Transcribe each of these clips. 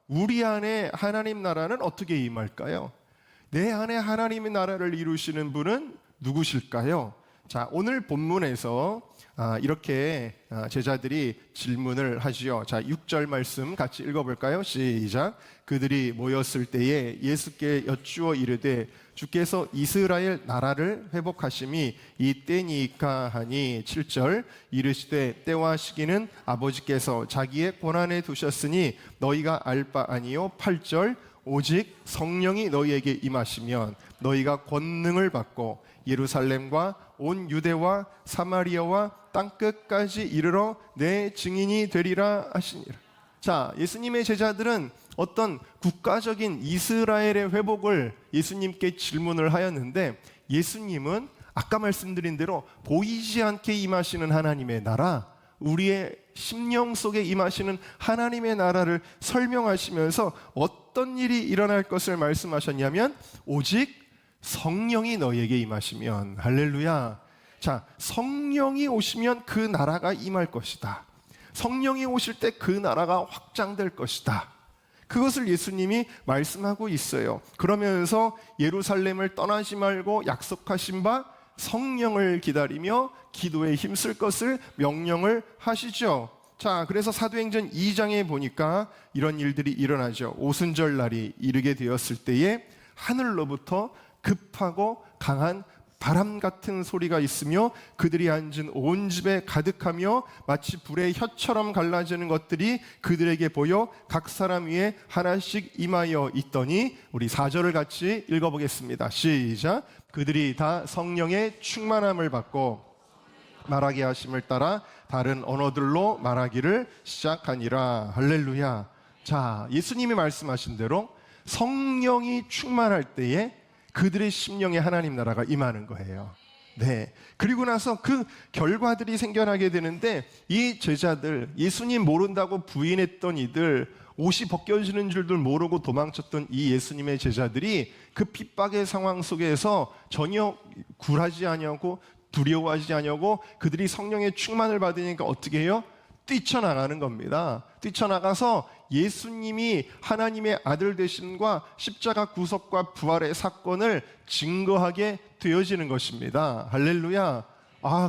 우리 안에 하나님 나라는 어떻게 임할까요? 내 안에 하나님의 나라를 이루시는 분은 누구실까요? 자, 오늘 본문에서 이렇게 제자들이 질문을 하지요. 자, 6절 말씀 같이 읽어볼까요? 시작. 그들이 모였을 때에 예수께 여쭈어 이르되 주께서 이스라엘 나라를 회복하심이 이때니까 하니. 7절. 이르시되 때와 시기는 아버지께서 자기의 권한에 두셨으니 너희가 알 바 아니요. 8절. 오직 성령이 너희에게 임하시면 너희가 권능을 받고 예루살렘과 온 유대와 사마리아와 땅끝까지 이르러 내 증인이 되리라 하시니라. 자, 예수님의 제자들은 어떤 국가적인 이스라엘의 회복을 예수님께 질문을 하였는데, 예수님은 아까 말씀드린 대로 보이지 않게 임하시는 하나님의 나라, 우리의 심령 속에 임하시는 하나님의 나라를 설명하시면서 어떤 일이 일어날 것을 말씀하셨냐면, 오직 성령이 너희에게 임하시면. 할렐루야. 자, 성령이 오시면 그 나라가 임할 것이다. 성령이 오실 때 그 나라가 확장될 것이다. 그것을 예수님이 말씀하고 있어요. 그러면서 예루살렘을 떠나지 말고 약속하신 바 성령을 기다리며 기도에 힘쓸 것을 명령을 하시죠. 자, 그래서 사도행전 2장에 보니까 이런 일들이 일어나죠. 오순절 날이 이르게 되었을 때에 하늘로부터 급하고 강한 바람 같은 소리가 있으며 그들이 앉은 온 집에 가득하며 마치 불의 혀처럼 갈라지는 것들이 그들에게 보여 각 사람 위에 하나씩 임하여 있더니, 우리 4절을 같이 읽어보겠습니다. 시작. 그들이 다 성령의 충만함을 받고 말하게 하심을 따라 다른 언어들로 말하기를 시작하니라. 할렐루야. 자, 예수님이 말씀하신 대로 성령이 충만할 때에 그들의 심령에 하나님 나라가 임하는 거예요. 네. 그리고 나서 그 결과들이 생겨나게 되는데, 이 제자들, 예수님 모른다고 부인했던 이들, 옷이 벗겨지는 줄도 모르고 도망쳤던 이 예수님의 제자들이 그 핍박의 상황 속에서 전혀 굴하지 아니하고 두려워하지 아니하고 그들이 성령의 충만을 받으니까 어떻게 해요? 뛰쳐나가는 겁니다. 뛰쳐나가서 예수님이 하나님의 아들 되심과 십자가 구속과 부활의 사건을 증거하게 되어지는 것입니다. 할렐루야.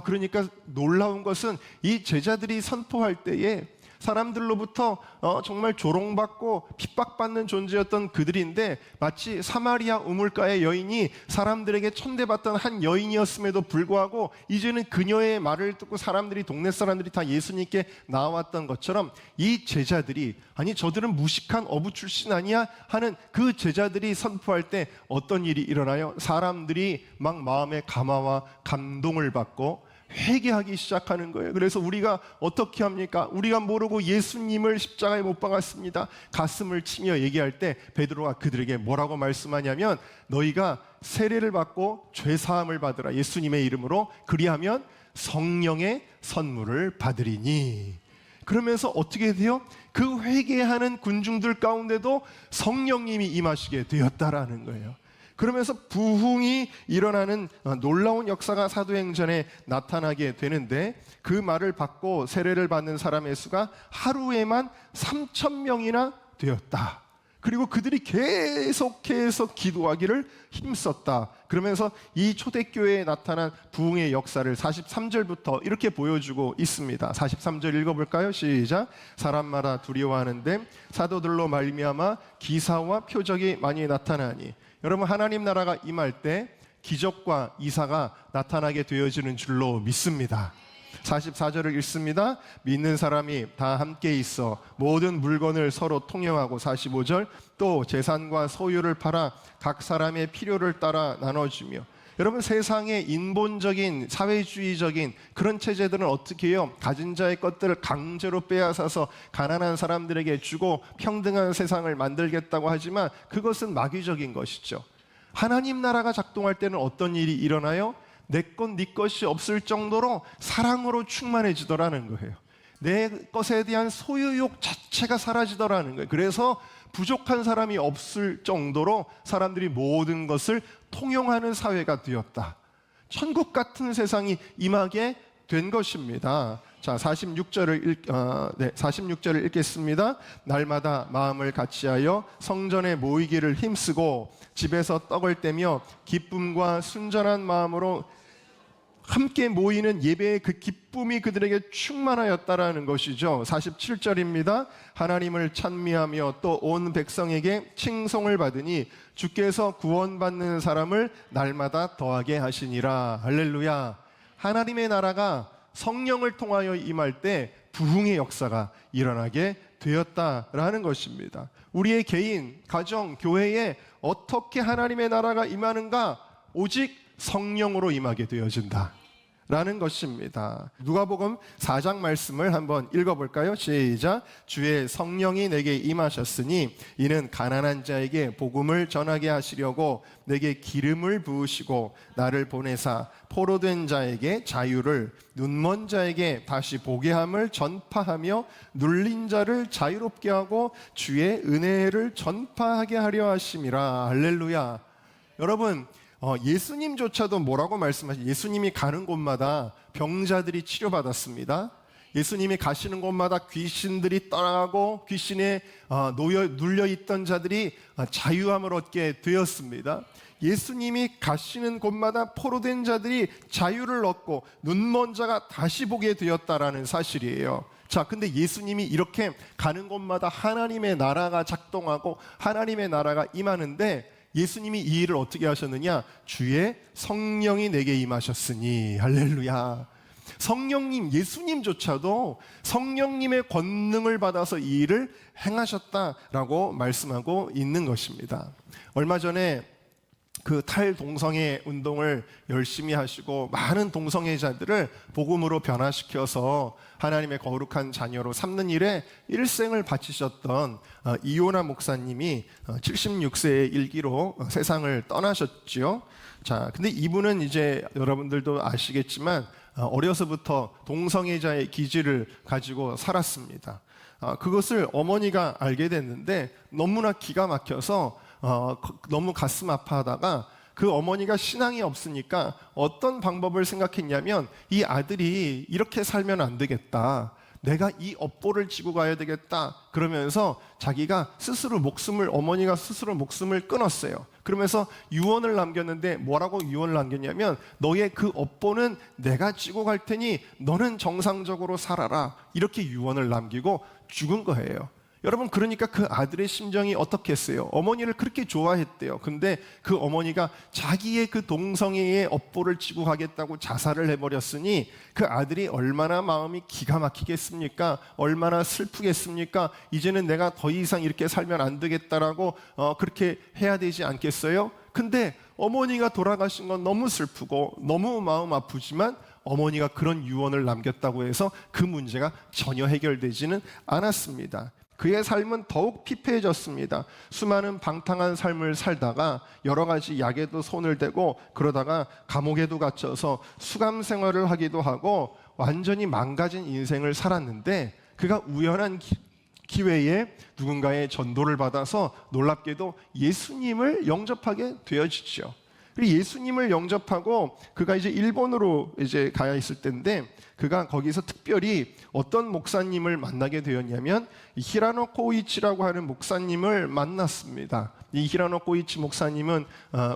그러니까 놀라운 것은 이 제자들이 선포할 때에 사람들로부터 정말 조롱받고 핍박받는 존재였던 그들인데, 마치 사마리아 우물가의 여인이 사람들에게 천대받던 한 여인이었음에도 불구하고 이제는 그녀의 말을 듣고 사람들이, 동네 사람들이 다 예수님께 나왔던 것처럼 이 제자들이, 아니 저들은 무식한 어부 출신 아니야? 하는 그 제자들이 선포할 때 어떤 일이 일어나요? 사람들이 막 마음의 감화와 감동을 받고 회개하기 시작하는 거예요. 그래서 우리가 어떻게 합니까? 우리가 모르고 예수님을 십자가에 못 박았습니다. 가슴을 치며 얘기할 때 베드로가 그들에게 뭐라고 말씀하냐면, 너희가 세례를 받고 죄사함을 받으라. 예수님의 이름으로. 그리하면 성령의 선물을 받으리니. 그러면서 어떻게 돼요? 그 회개하는 군중들 가운데도 성령님이 임하시게 되었다라는 거예요. 그러면서 부흥이 일어나는 놀라운 역사가 사도행전에 나타나게 되는데, 그 말을 받고 세례를 받는 사람의 수가 하루에만 3,000명이나 되었다. 그리고 그들이 계속해서 기도하기를 힘썼다. 그러면서 이 초대교회에 나타난 부흥의 역사를 43절부터 이렇게 보여주고 있습니다. 43절 읽어볼까요? 시작. 사람마다 두려워하는데 사도들로 말미암아 기사와 표적이 많이 나타나니. 여러분, 하나님 나라가 임할 때 기적과 이사가 나타나게 되어지는 줄로 믿습니다. 44절을 읽습니다. 믿는 사람이 다 함께 있어 모든 물건을 서로 통용하고. 45절. 또 재산과 소유를 팔아 각 사람의 필요를 따라 나눠주며. 여러분, 세상의 인본적인 사회주의적인 그런 체제들은 어떻게 해요? 가진 자의 것들을 강제로 빼앗아서 가난한 사람들에게 주고 평등한 세상을 만들겠다고 하지만 그것은 마귀적인 것이죠. 하나님 나라가 작동할 때는 어떤 일이 일어나요? 내 것, 네 것이 없을 정도로 사랑으로 충만해지더라는 거예요. 내 것에 대한 소유욕 자체가 사라지더라는 거예요. 그래서 부족한 사람이 없을 정도로 사람들이 모든 것을 통용하는 사회가 되었다. 천국 같은 세상이 임하게 된 것입니다. 자, 46절을 읽겠습니다. 날마다 마음을 같이하여 성전에 모이기를 힘쓰고 집에서 떡을 떼며 기쁨과 순전한 마음으로 함께 모이는 예배의 그 기쁨이 그들에게 충만하였다라는 것이죠. 47절입니다. 하나님을 찬미하며 또 온 백성에게 칭송을 받으니 주께서 구원받는 사람을 날마다 더하게 하시니라. 할렐루야. 하나님의 나라가 성령을 통하여 임할 때 부흥의 역사가 일어나게 되었다라는 것입니다. 우리의 개인, 가정, 교회에 어떻게 하나님의 나라가 임하는가? 오직 성령으로 임하게 되어진다 라는 것입니다. 누가복음 4장 말씀을 한번 읽어볼까요? 시작. 주의 성령이 내게 임하셨으니 이는 가난한 자에게 복음을 전하게 하시려고 내게 기름을 부으시고 나를 보내사 포로된 자에게 자유를, 눈먼 자에게 다시 보게 함을 전파하며 눌린 자를 자유롭게 하고 주의 은혜를 전파하게 하려 하심이라. 할렐루야. 여러분, 예수님조차도 뭐라고 말씀하시죠? 예수님이 가는 곳마다 병자들이 치료받았습니다. 예수님이 가시는 곳마다 귀신들이 떠나가고 귀신에 눌려있던 자들이 자유함을 얻게 되었습니다. 예수님이 가시는 곳마다 포로된 자들이 자유를 얻고 눈먼 자가 다시 보게 되었다라는 사실이에요. 자, 근데 예수님이 이렇게 가는 곳마다 하나님의 나라가 작동하고 하나님의 나라가 임하는데 예수님이 이 일을 어떻게 하셨느냐? 주의 성령이 내게 임하셨으니. 할렐루야. 성령님, 예수님조차도 성령님의 권능을 받아서 이 일을 행하셨다라고 말씀하고 있는 것입니다. 얼마 전에 그 탈동성애 운동을 열심히 하시고 많은 동성애자들을 복음으로 변화시켜서 하나님의 거룩한 자녀로 삼는 일에 일생을 바치셨던 이요나 목사님이 76세의 일기로 세상을 떠나셨지요. 자, 근데 이분은 이제 여러분들도 아시겠지만 어려서부터 동성애자의 기질을 가지고 살았습니다. 그것을 어머니가 알게 됐는데 너무나 기가 막혀서 너무 가슴 아파하다가 그 어머니가 신앙이 없으니까 어떤 방법을 생각했냐면 이 아들이 이렇게 살면 안 되겠다. 내가 이 업보를 지고 가야 되겠다. 그러면서 자기가 어머니가 스스로 목숨을 끊었어요. 그러면서 유언을 남겼는데 뭐라고 유언을 남겼냐면 너의 그 업보는 내가 지고 갈 테니 너는 정상적으로 살아라. 이렇게 유언을 남기고 죽은 거예요. 여러분, 그러니까 그 아들의 심정이 어떻겠어요? 어머니를 그렇게 좋아했대요. 근데 그 어머니가 자기의 그 동성애의 업보를 지고 가겠다고 자살을 해버렸으니 그 아들이 얼마나 마음이 기가 막히겠습니까? 얼마나 슬프겠습니까? 이제는 내가 더 이상 이렇게 살면 안 되겠다라고 그렇게 해야 되지 않겠어요? 근데 어머니가 돌아가신 건 너무 슬프고 너무 마음 아프지만 어머니가 그런 유언을 남겼다고 해서 그 문제가 전혀 해결되지는 않았습니다. 그의 삶은 더욱 피폐해졌습니다. 수많은 방탕한 삶을 살다가 여러 가지 약에도 손을 대고 그러다가 감옥에도 갇혀서 수감 생활을 하기도 하고 완전히 망가진 인생을 살았는데 그가 우연한 기회에 누군가의 전도를 받아서 놀랍게도 예수님을 영접하게 되어지죠. 그리고 예수님을 영접하고 그가 이제 일본으로 이제 가야 있을 때인데 그가 거기서 특별히 어떤 목사님을 만나게 되었냐면 히라노 코이치라고 하는 목사님을 만났습니다. 이 히라노 코이치 목사님은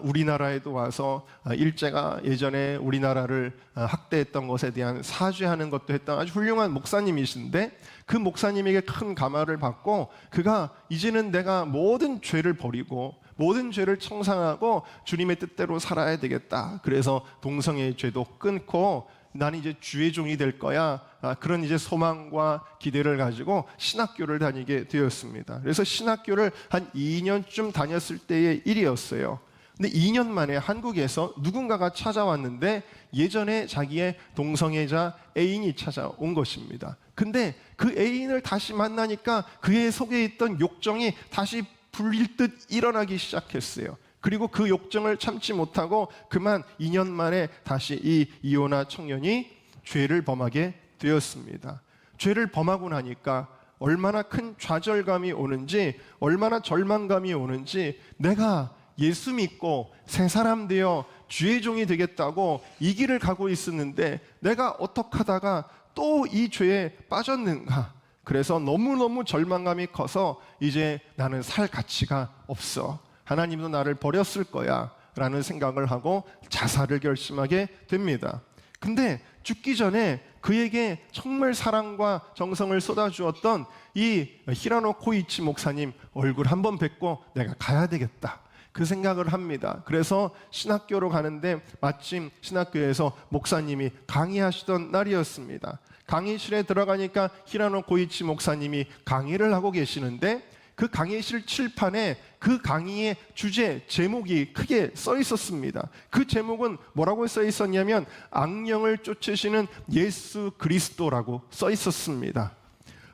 우리나라에도 와서 일제가 예전에 우리나라를 학대했던 것에 대한 사죄하는 것도 했던 아주 훌륭한 목사님이신데 그 목사님에게 큰 감화를 받고 그가 이제는 내가 모든 죄를 버리고 모든 죄를 청산하고 주님의 뜻대로 살아야 되겠다. 그래서 동성애의 죄도 끊고 나는 이제 주의 종이 될 거야. 그런 이제 소망과 기대를 가지고 신학교를 다니게 되었습니다. 그래서 신학교를 한 2년쯤 다녔을 때의 일이었어요. 근데 2년 만에 한국에서 누군가가 찾아왔는데 예전에 자기의 동성애자 애인이 찾아온 것입니다. 근데 그 애인을 다시 만나니까 그의 속에 있던 욕정이 다시 불일 듯 일어나기 시작했어요. 그리고 그 욕정을 참지 못하고 그만 2년 만에 다시 이 이오나 청년이 죄를 범하게 되었습니다. 죄를 범하고 나니까 얼마나 큰 좌절감이 오는지, 얼마나 절망감이 오는지, 내가 예수 믿고 새 사람 되어 주의 종이 되겠다고 이 길을 가고 있었는데 내가 어떻게 하다가 또 이 죄에 빠졌는가? 그래서 너무너무 절망감이 커서 이제 나는 살 가치가 없어. 하나님도 나를 버렸을 거야 라는 생각을 하고 자살을 결심하게 됩니다. 근데 죽기 전에 그에게 정말 사랑과 정성을 쏟아주었던 이 히라노 코이치 목사님 얼굴 한번 뵙고 내가 가야 되겠다, 그 생각을 합니다. 그래서 신학교로 가는데 마침 신학교에서 목사님이 강의하시던 날이었습니다. 강의실에 들어가니까 히라노 고이치 목사님이 강의를 하고 계시는데 그 강의실 칠판에 그 강의의 주제, 제목이 크게 써 있었습니다. 그 제목은 뭐라고 써 있었냐면 악령을 쫓으시는 예수 그리스도라고 써 있었습니다.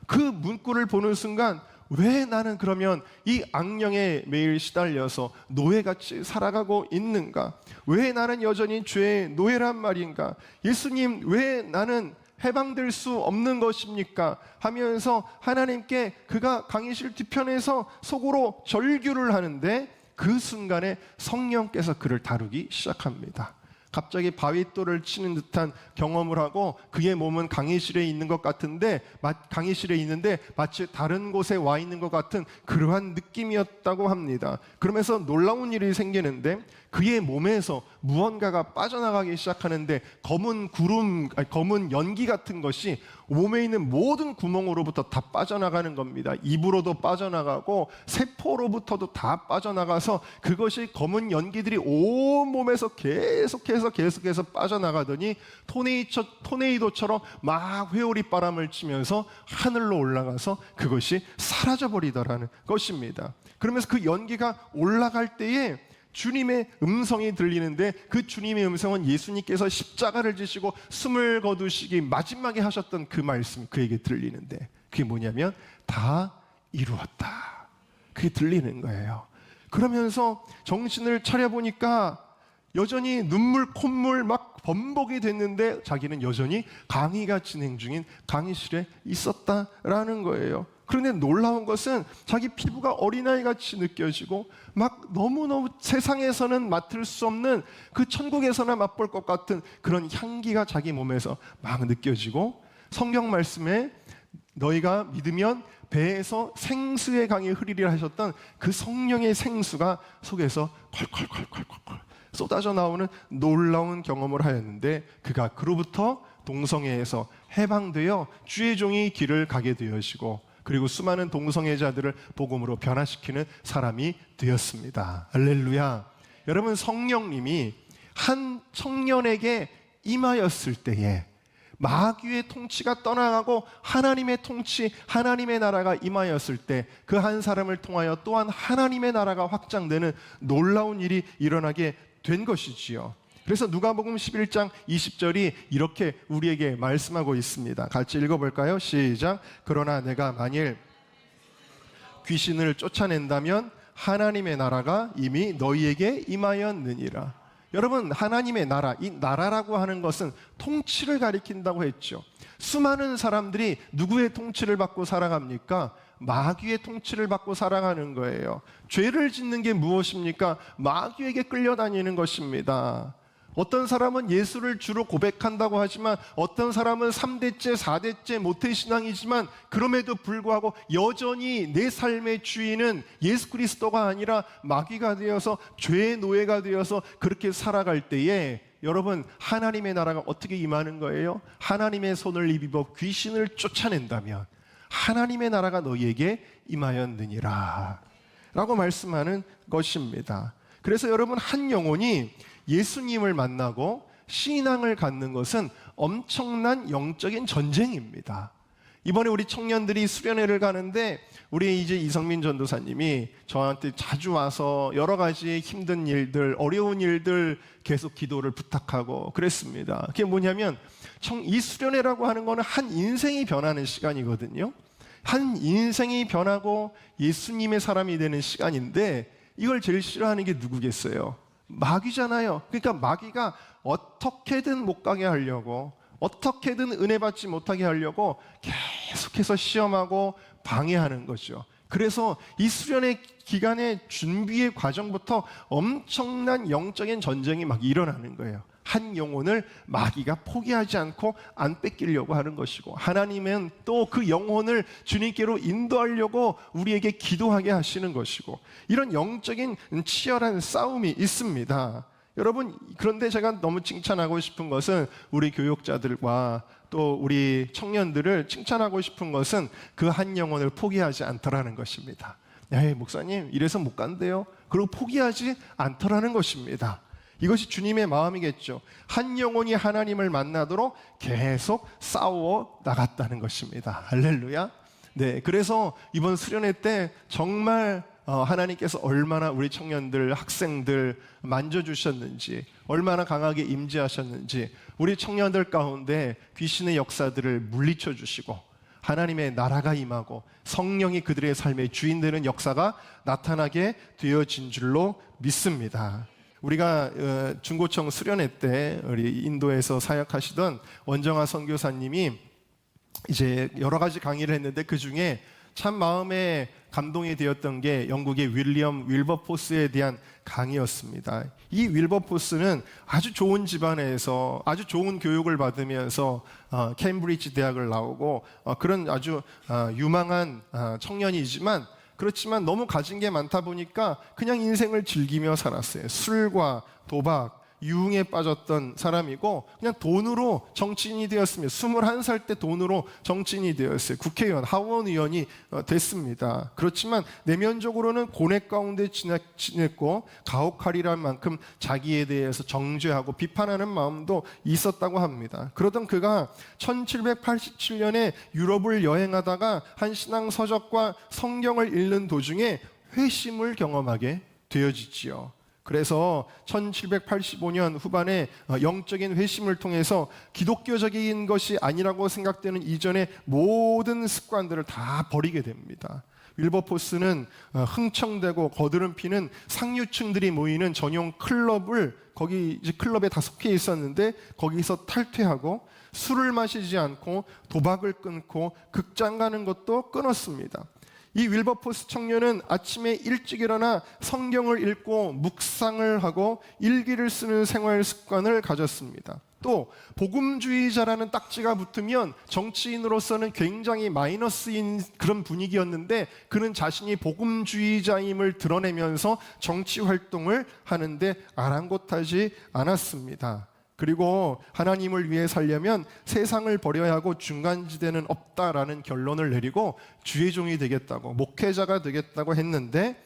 그 문구를 보는 순간 왜 나는 그러면 이 악령에 매일 시달려서 노예같이 살아가고 있는가? 왜 나는 여전히 죄의 노예란 말인가? 예수님, 왜 나는 해방될 수 없는 것입니까? 하면서 하나님께 그가 강의실 뒤편에서 속으로 절규를 하는데 그 순간에 성령께서 그를 다루기 시작합니다. 갑자기 바위돌을 치는 듯한 경험을 하고 그의 몸은 강의실에 있는 것 같은데 강의실에 있는데 마치 다른 곳에 와 있는 것 같은 그러한 느낌이었다고 합니다. 그러면서 놀라운 일이 생기는데 그의 몸에서 무언가가 빠져나가기 시작하는데 검은 연기 같은 것이 몸에 있는 모든 구멍으로부터 다 빠져나가는 겁니다. 입으로도 빠져나가고 세포로부터도 다 빠져나가서 그것이 검은 연기들이 온 몸에서 계속해서 빠져나가더니 토네이도처럼 막 회오리 바람을 치면서 하늘로 올라가서 그것이 사라져버리더라는 것입니다. 그러면서 그 연기가 올라갈 때에 주님의 음성이 들리는데 그 주님의 음성은 예수님께서 십자가를 지시고 숨을 거두시기 마지막에 하셨던 그 말씀, 그에게 들리는데 그게 뭐냐면 다 이루었다, 그게 들리는 거예요. 그러면서 정신을 차려보니까 여전히 눈물 콧물 막 범벅이 됐는데 자기는 여전히 강의가 진행 중인 강의실에 있었다라는 거예요. 그런데 놀라운 것은 자기 피부가 어린아이같이 느껴지고 막 너무너무 세상에서는 맡을 수 없는 그 천국에서나 맛볼 것 같은 그런 향기가 자기 몸에서 막 느껴지고 성경 말씀에 너희가 믿으면 배에서 생수의 강이 흐르리라 하셨던 그 성령의 생수가 속에서 콸콸콸콸콸 쏟아져 나오는 놀라운 경험을 하였는데 그가 그로부터 동성애에서 해방되어 주의 종이 길을 가게 되어지고 그리고 수많은 동성애자들을 복음으로 변화시키는 사람이 되었습니다. 할렐루야. 여러분, 성령님이 한 청년에게 임하였을 때에 마귀의 통치가 떠나가고 하나님의 통치, 하나님의 나라가 임하였을 때 그 한 사람을 통하여 또한 하나님의 나라가 확장되는 놀라운 일이 일어나게 된 것이지요. 그래서 누가복음 11장 20절이 이렇게 우리에게 말씀하고 있습니다. 같이 읽어볼까요? 시작. 그러나 내가 만일 귀신을 쫓아낸다면 하나님의 나라가 이미 너희에게 임하였느니라. 여러분, 하나님의 나라, 이 나라라고 하는 것은 통치를 가리킨다고 했죠. 수많은 사람들이 누구의 통치를 받고 살아갑니까? 마귀의 통치를 받고 살아가는 거예요. 죄를 짓는 게 무엇입니까? 마귀에게 끌려다니는 것입니다. 어떤 사람은 예수를 주로 고백한다고 하지만 어떤 사람은 3대째, 4대째 모태신앙이지만 그럼에도 불구하고 여전히 내 삶의 주인은 예수 그리스도가 아니라 마귀가 되어서 죄의 노예가 되어서 그렇게 살아갈 때에 여러분, 하나님의 나라가 어떻게 임하는 거예요? 하나님의 손을 입어 귀신을 쫓아낸다면 하나님의 나라가 너희에게 임하였느니라 라고 말씀하는 것입니다. 그래서 여러분, 한 영혼이 예수님을 만나고 신앙을 갖는 것은 엄청난 영적인 전쟁입니다. 이번에 우리 청년들이 수련회를 가는데 우리 이제 이성민 전도사님이 저한테 자주 와서 여러 가지 힘든 일들, 어려운 일들 계속 기도를 부탁하고 그랬습니다. 그게 뭐냐면 이 수련회라고 하는 거는 한 인생이 변하는 시간이거든요. 한 인생이 변하고 예수님의 사람이 되는 시간인데 이걸 제일 싫어하는 게 누구겠어요? 마귀잖아요. 그러니까 마귀가 어떻게든 못 가게 하려고, 어떻게든 은혜 받지 못하게 하려고 계속해서 시험하고 방해하는 거죠. 그래서 이 수련의 기간의 준비의 과정부터 엄청난 영적인 전쟁이 막 일어나는 거예요. 한 영혼을 마귀가 포기하지 않고 안 뺏기려고 하는 것이고, 하나님은 또 그 영혼을 주님께로 인도하려고 우리에게 기도하게 하시는 것이고, 이런 영적인 치열한 싸움이 있습니다. 여러분, 그런데 제가 너무 칭찬하고 싶은 것은 우리 교육자들과 또 우리 청년들을 칭찬하고 싶은 것은 그 한 영혼을 포기하지 않더라는 것입니다. 야, 목사님 이래서 못 간대요. 그리고 포기하지 않더라는 것입니다. 이것이 주님의 마음이겠죠. 한 영혼이 하나님을 만나도록 계속 싸워 나갔다는 것입니다. 할렐루야. 네, 그래서 이번 수련회 때 정말 하나님께서 얼마나 우리 청년들, 학생들 만져주셨는지, 얼마나 강하게 임재하셨는지, 우리 청년들 가운데 귀신의 역사들을 물리쳐 주시고 하나님의 나라가 임하고 성령이 그들의 삶의 주인 되는 역사가 나타나게 되어진 줄로 믿습니다. 우리가 중고청 수련회 때 우리 인도에서 사역하시던 원정아 선교사님이 이제 여러 가지 강의를 했는데, 그 중에 참 마음에 감동이 되었던 게 영국의 윌리엄 윌버포스에 대한 강의였습니다. 이 윌버포스는 아주 좋은 집안에서 아주 좋은 교육을 받으면서 케임브리지 대학을 나오고 그런 아주 유망한 청년이지만, 그렇지만 너무 가진 게 많다 보니까 그냥 인생을 즐기며 살았어요. 술과 도박, 유흥에 빠졌던 사람이고 그냥 돈으로 정치인이 되었습니다. 21살 때 돈으로 정치인이 되었어요. 국회의원, 하원의원이 됐습니다. 그렇지만 내면적으로는 고뇌 가운데 지냈고 가혹하리란 만큼 자기에 대해서 정죄하고 비판하는 마음도 있었다고 합니다. 그러던 그가 1787년에 유럽을 여행하다가 한 신앙 서적과 성경을 읽는 도중에 회심을 경험하게 되어지지요. 그래서 1785년 후반에 영적인 회심을 통해서 기독교적인 것이 아니라고 생각되는 이전의 모든 습관들을 다 버리게 됩니다. 윌버포스는 흥청대고 거드름 피는 상류층들이 모이는 전용 클럽을, 거기 이제 클럽에 다 속해 있었는데 거기서 탈퇴하고 술을 마시지 않고 도박을 끊고 극장 가는 것도 끊었습니다. 이 윌버포스 청년은 아침에 일찍 일어나 성경을 읽고 묵상을 하고 일기를 쓰는 생활 습관을 가졌습니다. 또 복음주의자라는 딱지가 붙으면 정치인으로서는 굉장히 마이너스인 그런 분위기였는데, 그는 자신이 복음주의자임을 드러내면서 정치 활동을 하는데 아랑곳하지 않았습니다. 그리고 하나님을 위해 살려면 세상을 버려야 하고 중간지대는 없다라는 결론을 내리고 주의 종이 되겠다고, 목회자가 되겠다고 했는데,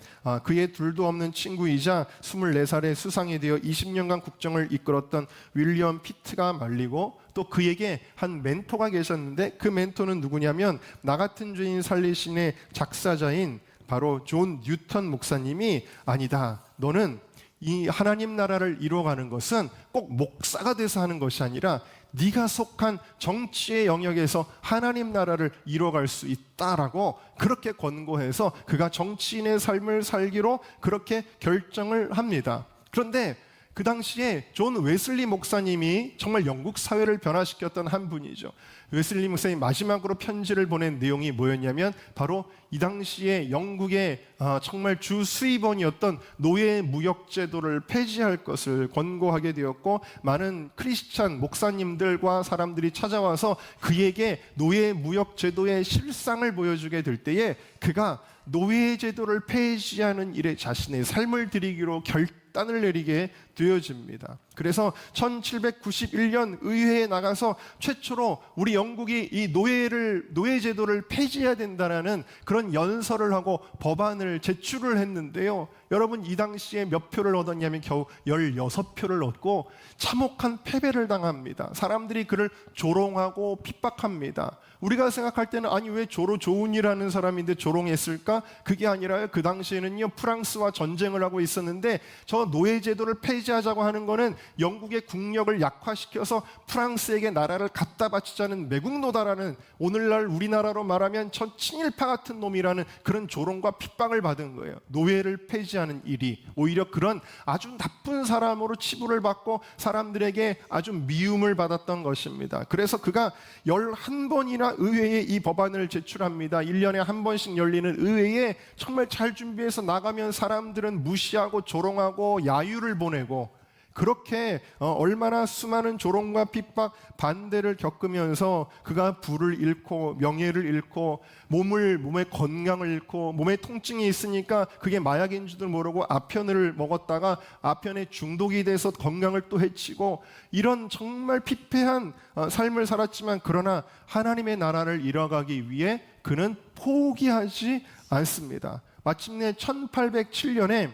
그의 둘도 없는 친구이자 24살의 수상이 되어 20년간 국정을 이끌었던 윌리엄 피트가 말리고, 또 그에게 한 멘토가 계셨는데 그 멘토는 누구냐면 나 같은 죄인 살리신의 작사자인 바로 존 뉴턴 목사님이, 아니다, 너는 이 하나님 나라를 이루어가는 것은 꼭 목사가 돼서 하는 것이 아니라 네가 속한 정치의 영역에서 하나님 나라를 이루어갈 수 있다라고 그렇게 권고해서 그가 정치인의 삶을 살기로 그렇게 결정을 합니다. 그런데 그 당시에 존 웨슬리 목사님이 정말 영국 사회를 변화시켰던 한 분이죠. 웨슬리 목사님 마지막으로 편지를 보낸 내용이 뭐였냐면 바로 이 당시에 영국의 정말 주 수입원이었던 노예 무역 제도를 폐지할 것을 권고하게 되었고, 많은 크리스찬 목사님들과 사람들이 찾아와서 그에게 노예 무역 제도의 실상을 보여주게 될 때에 그가 노예 제도를 폐지하는 일에 자신의 삶을 드리기로 결단을 내리게 되어집니다. 그래서 1791년 의회에 나가서 최초로 우리 영국이 이 노예 제도를 폐지해야 된다라는 그런 연설을 하고 법안을 제출을 했는데요. 여러분, 이 당시에 몇 표를 얻었냐면 겨우 16표를 얻고 참혹한 패배를 당합니다. 사람들이 그를 조롱하고 핍박합니다. 우리가 생각할 때는 아니 왜 조론이라는 사람인데 조롱했을까? 그게 아니라요. 그 당시에는요, 프랑스와 전쟁을 하고 있었는데 저 노예 제도를 폐지하자고 하는 거는 영국의 국력을 약화시켜서 프랑스에게 나라를 갖다 바치자는 매국노다라는, 오늘날 우리나라로 말하면 전 친일파 같은 놈이라는 그런 조롱과 핍박을 받은 거예요. 노예를 폐지하는 일이 오히려 그런 아주 나쁜 사람으로 치부를 받고 사람들에게 아주 미움을 받았던 것입니다. 그래서 그가 11번이나 의회에 이 법안을 제출합니다. 1년에 한 번씩 열리는 의회에 정말 잘 준비해서 나가면 사람들은 무시하고 조롱하고 야유를 보내고, 그렇게 얼마나 수많은 조롱과 핍박, 반대를 겪으면서 그가 부를 잃고 명예를 잃고 몸의 건강을 잃고 몸에 통증이 있으니까 그게 마약인 줄도 모르고 아편을 먹었다가 아편에 중독이 돼서 건강을 또 해치고 이런 정말 피폐한 삶을 살았지만 그러나 하나님의 나라를 이뤄가기 위해 그는 포기하지 않습니다. 마침내 1807년에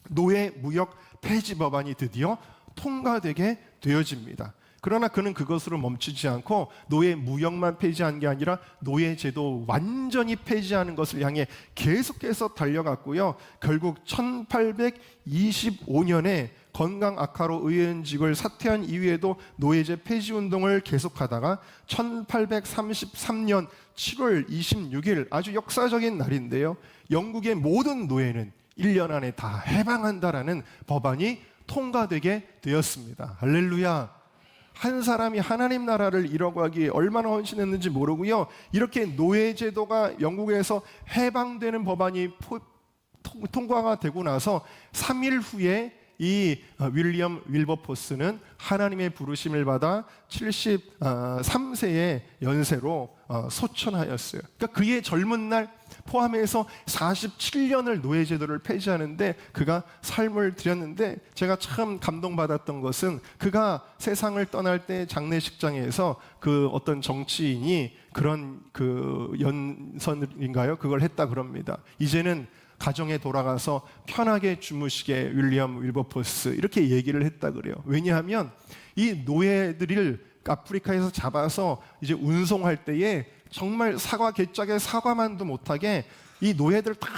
노예 무역 폐지 법안이 드디어 통과되게 되어집니다. 그러나 그는 그것으로 멈추지 않고 노예 무역만 폐지한 게 아니라 노예 제도 완전히 폐지하는 것을 향해 계속해서 달려갔고요. 결국 1825년에 건강 악화로 의원직을 사퇴한 이후에도 노예제 폐지 운동을 계속하다가 1833년 7월 26일 아주 역사적인 날인데요. 영국의 모든 노예는 1년 안에 다 해방한다라는 법안이 통과되게 되었습니다. 할렐루야. 한 사람이 하나님 나라를 이뤄가기에 얼마나 헌신했는지 모르고요. 이렇게 노예제도가 영국에서 해방되는 법안이 통과가 되고 나서 3일 후에 이 윌리엄 윌버포스는 하나님의 부르심을 받아 73세의 연세로 소천하였어요. 그러니까 그의 젊은 날 포함해서 47년을 노예제도를 폐지하는데 그가 삶을 드렸는데 제가 참 감동받았던 것은 그가 세상을 떠날 때 장례식장에서 그 어떤 정치인이 그런 그 연설인가요? 그걸 했다 그럽니다. 이제는 가정에 돌아가서 편하게 주무시게 윌리엄 윌버포스 이렇게 얘기를 했다 그래요. 왜냐하면 이 노예들을 아프리카에서 잡아서 이제 운송할 때에 정말 사과 개짝에 사과만도 못하게 이 노예들 다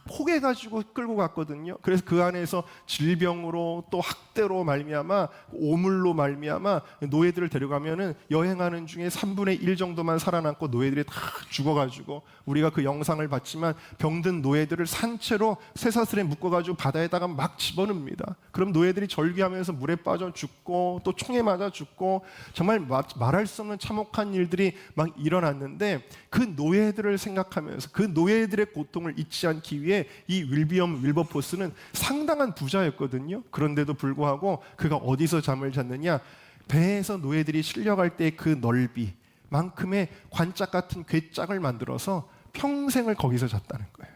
포개가지고 끌고 갔거든요. 그래서 그 안에서 질병으로 또 학대로 말미암아 오물로 말미암아 노예들을 데려가면은 여행하는 중에 3분의 1 정도만 살아남고 노예들이 다 죽어가지고 우리가 그 영상을 봤지만 병든 노예들을 산채로 쇠사슬에 묶어가지고 바다에다가 막 집어넣습니다. 그럼 노예들이 절규하면서 물에 빠져 죽고 또 총에 맞아 죽고 정말 말할 수 없는 참혹한 일들이 막 일어났는데 그 노예들을 생각하면서 그 노예들의 고통을 잊지 않기 위해 이 윌리엄 윌버포스는 상당한 부자였거든요. 그런데도 불구하고 그가 어디서 잠을 잤느냐? 배에서 노예들이 실려갈 때 그 넓이만큼의 관짝 같은 궤짝을 만들어서 평생을 거기서 잤다는 거예요.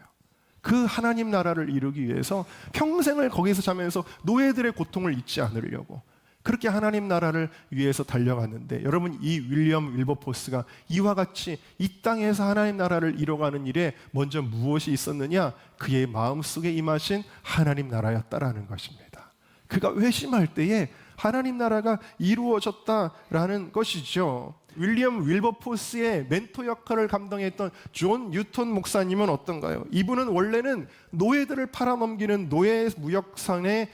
그 하나님 나라를 이루기 위해서 평생을 거기서 자면서 노예들의 고통을 잊지 않으려고 그렇게 하나님 나라를 위해서 달려갔는데 여러분 이 윌리엄 윌버포스가 이와 같이 이 땅에서 하나님 나라를 이뤄가는 일에 먼저 무엇이 있었느냐? 그의 마음속에 임하신 하나님 나라였다라는 것입니다. 그가 회심할 때에 하나님 나라가 이루어졌다라는 것이죠. 윌리엄 윌버포스의 멘토 역할을 감당했던 존 뉴턴 목사님은 어떤가요? 이분은 원래는 노예들을 팔아넘기는 노예 무역선의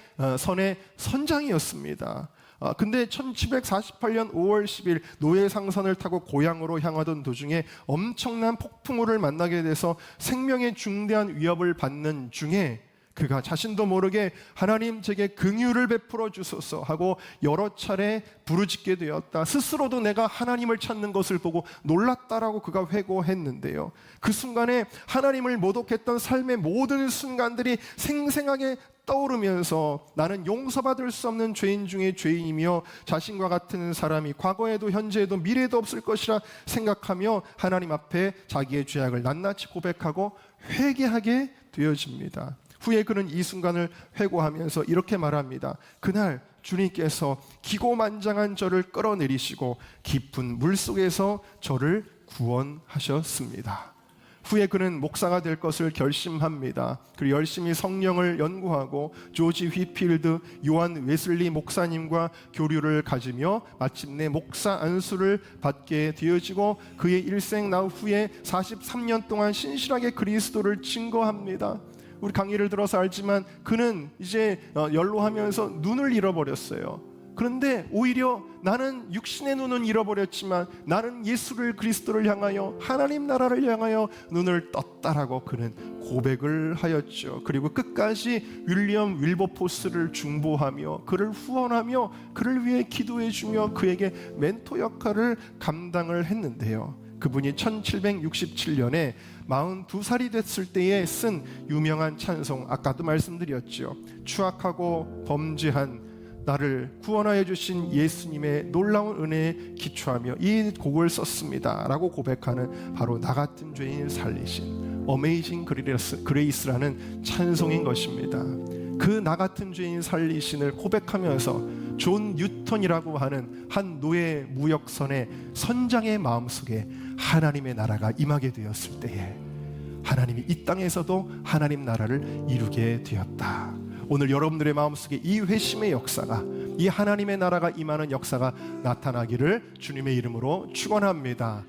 선장이었습니다. 근데 1748년 5월 10일 노예 상선을 타고 고향으로 향하던 도중에 엄청난 폭풍우를 만나게 돼서 생명의 중대한 위협을 받는 중에 그가 자신도 모르게 하나님 제게 긍휼을 베풀어 주소서 하고 여러 차례 부르짖게 되었다. 스스로도 내가 하나님을 찾는 것을 보고 놀랐다라고 그가 회고했는데요. 그 순간에 하나님을 모독했던 삶의 모든 순간들이 생생하게 떠오르면서 나는 용서받을 수 없는 죄인 중에 죄인이며 자신과 같은 사람이 과거에도 현재에도 미래에도 없을 것이라 생각하며 하나님 앞에 자기의 죄악을 낱낱이 고백하고 회개하게 되어집니다. 후에 그는 이 순간을 회고하면서 이렇게 말합니다. 그날 주님께서 기고만장한 저를 끌어내리시고 깊은 물속에서 저를 구원하셨습니다. 후에 그는 목사가 될 것을 결심합니다. 그리고 열심히 성령을 연구하고 조지 휘필드, 요한 웨슬리 목사님과 교류를 가지며 마침내 목사 안수를 받게 되어지고 그의 일생 나후 후에 43년 동안 신실하게 그리스도를 증거합니다. 우리 강의를 들어서 알지만 그는 이제 연로하면서 눈을 잃어버렸어요. 그런데 오히려 나는 육신의 눈은 잃어버렸지만 나는 예수를 그리스도를 향하여 하나님 나라를 향하여 눈을 떴다라고 그는 고백을 하였죠. 그리고 끝까지 윌리엄 윌버포스를 중보하며 그를 후원하며 그를 위해 기도해주며 그에게 멘토 역할을 감당을 했는데요. 그분이 1767년에 42살이 됐을 때에 쓴 유명한 찬송, 아까도 말씀드렸죠. 추악하고 범죄한 나를 구원하여 주신 예수님의 놀라운 은혜에 기초하며 이 곡을 썼습니다 라고 고백하는 바로 나 같은 죄인 살리신 어메이징 그레이스라는 찬송인 것입니다. 그 나 같은 죄인 살리신을 고백하면서 존 뉴턴이라고 하는 한 노예 무역선의 선장의 마음속에 하나님의 나라가 임하게 되었을 때에 하나님이 이 땅에서도 하나님 나라를 이루게 되었다. 오늘 여러분들의 마음속에 이 회심의 역사가, 이 하나님의 나라가 임하는 역사가 나타나기를 주님의 이름으로 축원합니다.